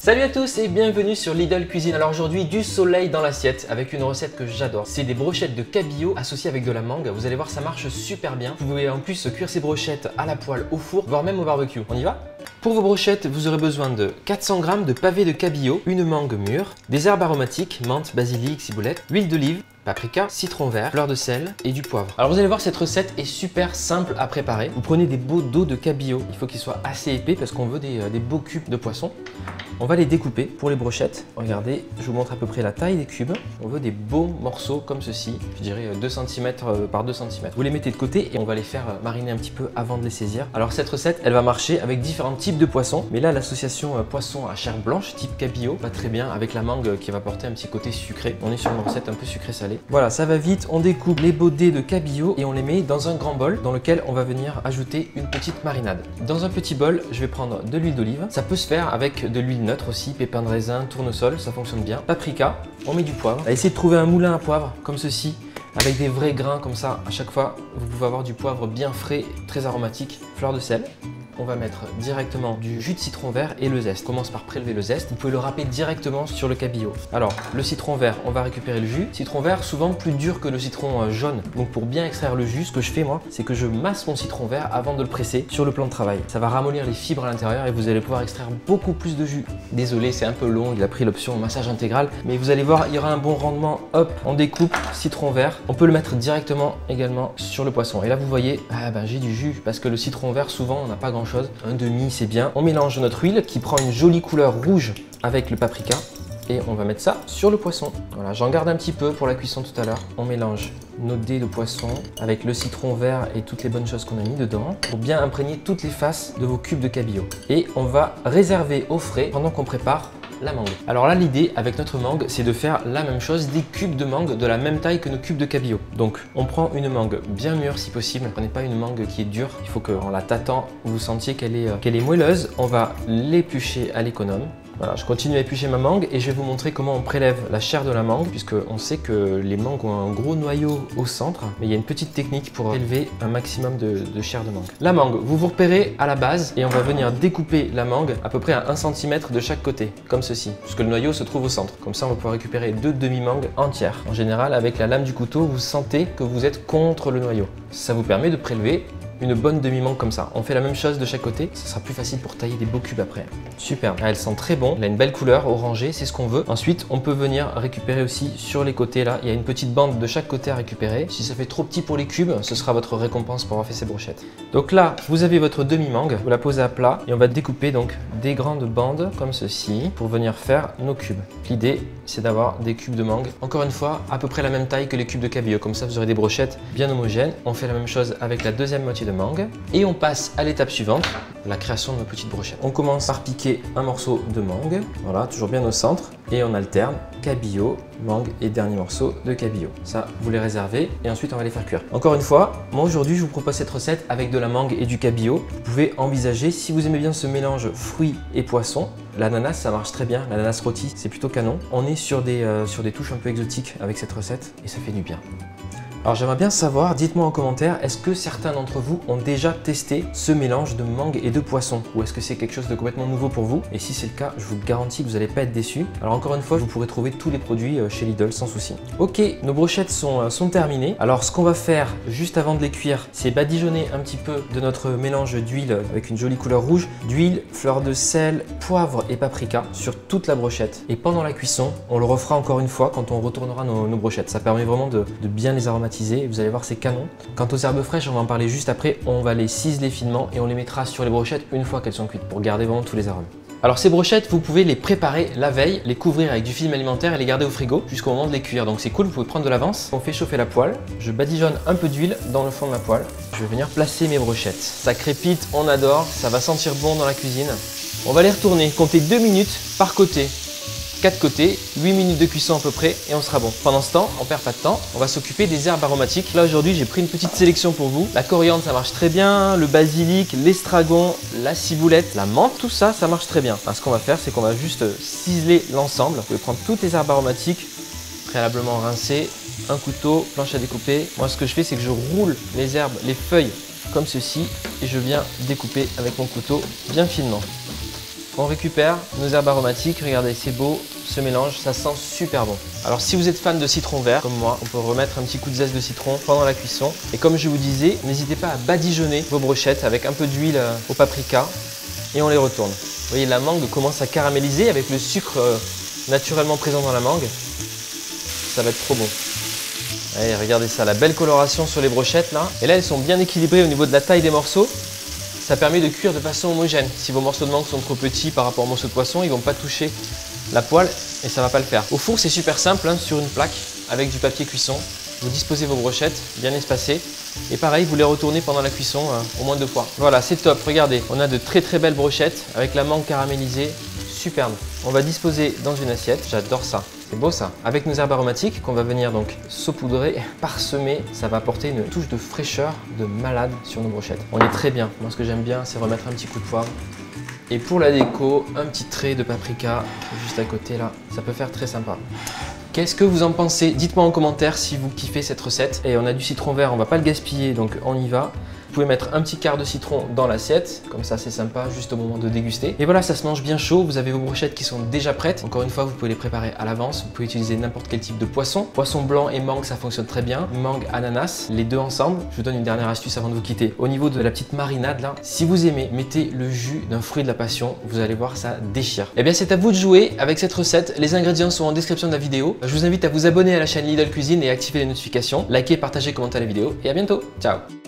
Salut à tous et bienvenue sur Lidl Cuisine. Alors aujourd'hui, du soleil dans l'assiette avec une recette que j'adore. C'est des brochettes de cabillaud associées avec de la mangue. Vous allez voir, ça marche super bien. Vous pouvez en plus cuire ces brochettes à la poêle, au four, voire même au barbecue. On y va? Pour vos brochettes, vous aurez besoin de 400 g de pavés de cabillaud, une mangue mûre, des herbes aromatiques, menthe, basilic, ciboulette, huile d'olive, paprika, citron vert, fleur de sel et du poivre. Alors vous allez voir, cette recette est super simple à préparer. Vous prenez des beaux dos de cabillaud. Il faut qu'ils soient assez épais parce qu'on veut des beaux cubes de poisson. On va les découper pour les brochettes. Regardez, je vous montre à peu près la taille des cubes. On veut des beaux morceaux comme ceci, je dirais 2 cm par 2 cm. Vous les mettez de côté et on va les faire mariner un petit peu avant de les saisir. Alors cette recette, elle va marcher avec différents types de poissons. Mais là, l'association poisson à chair blanche type cabillaud va très bien avec la mangue qui va porter un petit côté sucré. On est sur une recette un peu sucré-salé. Voilà, ça va vite. On découpe les beaux dés de cabillaud et on les met dans un grand bol dans lequel on va venir ajouter une petite marinade. Dans un petit bol, je vais prendre de l'huile d'olive. Ça peut se faire avec de l'huile neutre aussi, pépins de raisin, tournesol, ça fonctionne bien. Paprika, on met du poivre. Essayez de trouver un moulin à poivre comme ceci, avec des vrais grains comme ça. À chaque fois, vous pouvez avoir du poivre bien frais, très aromatique. Fleur de sel. On va mettre directement du jus de citron vert et le zeste. On commence par prélever le zeste. Vous pouvez le râper directement sur le cabillaud. Alors, le citron vert, on va récupérer le jus. Citron vert, souvent plus dur que le citron jaune. Donc, pour bien extraire le jus, ce que je fais moi, c'est que je masse mon citron vert avant de le presser sur le plan de travail. Ça va ramollir les fibres à l'intérieur et vous allez pouvoir extraire beaucoup plus de jus. Désolé, c'est un peu long. Il a pris l'option massage intégral. Mais vous allez voir, il y aura un bon rendement. Hop, on découpe citron vert. On peut le mettre directement également sur le poisson. Et là, vous voyez, j'ai du jus parce que le citron vert, souvent, on n'a pas grand chose. Un demi, c'est bien. On mélange notre huile qui prend une jolie couleur rouge avec le paprika et on va mettre ça sur le poisson. Voilà, j'en garde un petit peu pour la cuisson tout à l'heure. On mélange nos dés de poisson avec le citron vert et toutes les bonnes choses qu'on a mis dedans pour bien imprégner toutes les faces de vos cubes de cabillaud. Et on va réserver au frais pendant qu'on prépare la mangue. Alors là, l'idée avec notre mangue, c'est de faire la même chose, des cubes de mangue de la même taille que nos cubes de cabillaud. Donc, on prend une mangue bien mûre si possible. Ne prenez pas une mangue qui est dure. Il faut qu'en la tâtant, vous sentiez qu'elle est moelleuse. On va l'éplucher à l'économe. Voilà, je continue à éplucher ma mangue et je vais vous montrer comment on prélève la chair de la mangue puisque on sait que les mangues ont un gros noyau au centre, mais il y a une petite technique pour élever un maximum de chair de mangue. La mangue, vous vous repérez à la base et on va venir découper la mangue à peu près à 1 cm de chaque côté, comme ceci, puisque le noyau se trouve au centre. Comme ça, on va pouvoir récupérer 2 demi-mangues entières. En général, avec la lame du couteau, vous sentez que vous êtes contre le noyau. Ça vous permet de prélever une bonne demi-mangue comme ça. On fait la même chose de chaque côté, ça sera plus facile pour tailler des beaux cubes après. Super, elle sent très bon, elle a une belle couleur orangée, c'est ce qu'on veut. Ensuite, on peut venir récupérer aussi sur les côtés là, il y a une petite bande de chaque côté à récupérer. Si ça fait trop petit pour les cubes, ce sera votre récompense pour avoir fait ces brochettes. Donc là, vous avez votre demi-mangue, vous la posez à plat et on va découper donc des grandes bandes comme ceci pour venir faire nos cubes. L'idée, c'est d'avoir des cubes de mangue, encore une fois, à peu près la même taille que les cubes de cabillaud, comme ça vous aurez des brochettes bien homogènes. On fait la même chose avec la deuxième moitié de mangue et on passe à l'étape suivante, la création de nos petites brochettes. On commence par piquer un morceau de mangue, voilà, toujours bien au centre, et on alterne cabillaud, mangue et dernier morceau de cabillaud. Ça, vous les réservez et ensuite on va les faire cuire. Encore une fois, moi aujourd'hui je vous propose cette recette avec de la mangue et du cabillaud. Vous pouvez envisager, si vous aimez bien ce mélange fruits et poissons, l'ananas ça marche très bien, l'ananas rôti c'est plutôt canon. On est sur des touches un peu exotiques avec cette recette et ça fait du bien. Alors j'aimerais bien savoir, dites-moi en commentaire, est-ce que certains d'entre vous ont déjà testé ce mélange de mangue et de poisson? Ou est-ce que c'est quelque chose de complètement nouveau pour vous? Et si c'est le cas, je vous garantis que vous n'allez pas être déçus. Alors encore une fois, vous pourrez trouver tous les produits chez Lidl sans souci. Ok, nos brochettes sont terminées. Alors ce qu'on va faire juste avant de les cuire, c'est badigeonner un petit peu de notre mélange d'huile avec une jolie couleur rouge, d'huile, fleur de sel, poivre et paprika sur toute la brochette. Et pendant la cuisson, on le refera encore une fois quand on retournera nos brochettes. Ça permet vraiment de bien les aromatiser. Vous allez voir, c'est canon. Quant aux herbes fraîches, on va en parler juste après. On va les ciseler finement et on les mettra sur les brochettes une fois qu'elles sont cuites pour garder vraiment tous les arômes. Alors ces brochettes, vous pouvez les préparer la veille, les couvrir avec du film alimentaire et les garder au frigo jusqu'au moment de les cuire. Donc c'est cool, vous pouvez prendre de l'avance. On fait chauffer la poêle. Je badigeonne un peu d'huile dans le fond de ma poêle. Je vais venir placer mes brochettes. Ça crépite, on adore, ça va sentir bon dans la cuisine. On va les retourner, compter 2 minutes par côté. 4 côtés, 8 minutes de cuisson à peu près et on sera bon. Pendant ce temps, on perd pas de temps, on va s'occuper des herbes aromatiques. Là aujourd'hui, j'ai pris une petite sélection pour vous. La coriandre, ça marche très bien, le basilic, l'estragon, la ciboulette, la menthe, tout ça, ça marche très bien. Alors, ce qu'on va faire, c'est qu'on va juste ciseler l'ensemble. Vous pouvez prendre toutes les herbes aromatiques, préalablement rincées, un couteau, planche à découper. Moi, ce que je fais, c'est que je roule les herbes, les feuilles comme ceci et je viens découper avec mon couteau bien finement. On récupère nos herbes aromatiques, regardez, c'est beau, ce mélange, ça sent super bon. Alors si vous êtes fan de citron vert, comme moi, on peut remettre un petit coup de zeste de citron pendant la cuisson. Et comme je vous disais, n'hésitez pas à badigeonner vos brochettes avec un peu d'huile au paprika et on les retourne. Vous voyez, la mangue commence à caraméliser avec le sucre naturellement présent dans la mangue. Ça va être trop bon. Allez, regardez ça, la belle coloration sur les brochettes là. Et là, elles sont bien équilibrées au niveau de la taille des morceaux. Ça permet de cuire de façon homogène. Si vos morceaux de mangue sont trop petits par rapport aux morceaux de poisson, ils ne vont pas toucher la poêle et ça ne va pas le faire. Au four, c'est super simple, hein, sur une plaque avec du papier cuisson. Vous disposez vos brochettes bien espacées et pareil, vous les retournez pendant la cuisson au moins 2 fois. Voilà, c'est top. Regardez, on a de très belles brochettes avec la mangue caramélisée. Superbe. On va disposer dans une assiette. J'adore ça. C'est beau ça. Avec nos herbes aromatiques qu'on va venir donc saupoudrer, parsemer. Ça va apporter une touche de fraîcheur de malade sur nos brochettes. On est très bien. Moi, ce que j'aime bien, c'est remettre un petit coup de poivre. Et pour la déco, un petit trait de paprika juste à côté là. Ça peut faire très sympa. Qu'est-ce que vous en pensez? Dites-moi en commentaire si vous kiffez cette recette. Et on a du citron vert, on va pas le gaspiller, donc on y va. Vous pouvez mettre un petit quart de citron dans l'assiette, comme ça c'est sympa juste au moment de déguster. Et voilà, ça se mange bien chaud, vous avez vos brochettes qui sont déjà prêtes. Encore une fois, vous pouvez les préparer à l'avance, vous pouvez utiliser n'importe quel type de poisson. Poisson blanc et mangue, ça fonctionne très bien. Mangue, ananas, les deux ensemble. Je vous donne une dernière astuce avant de vous quitter. Au niveau de la petite marinade là, si vous aimez, mettez le jus d'un fruit de la passion, vous allez voir, ça déchire. Et bien c'est à vous de jouer avec cette recette, les ingrédients sont en description de la vidéo. Je vous invite à vous abonner à la chaîne Lidl Cuisine et activer les notifications. Likez, partagez, commentez la vidéo et à bientôt. Ciao!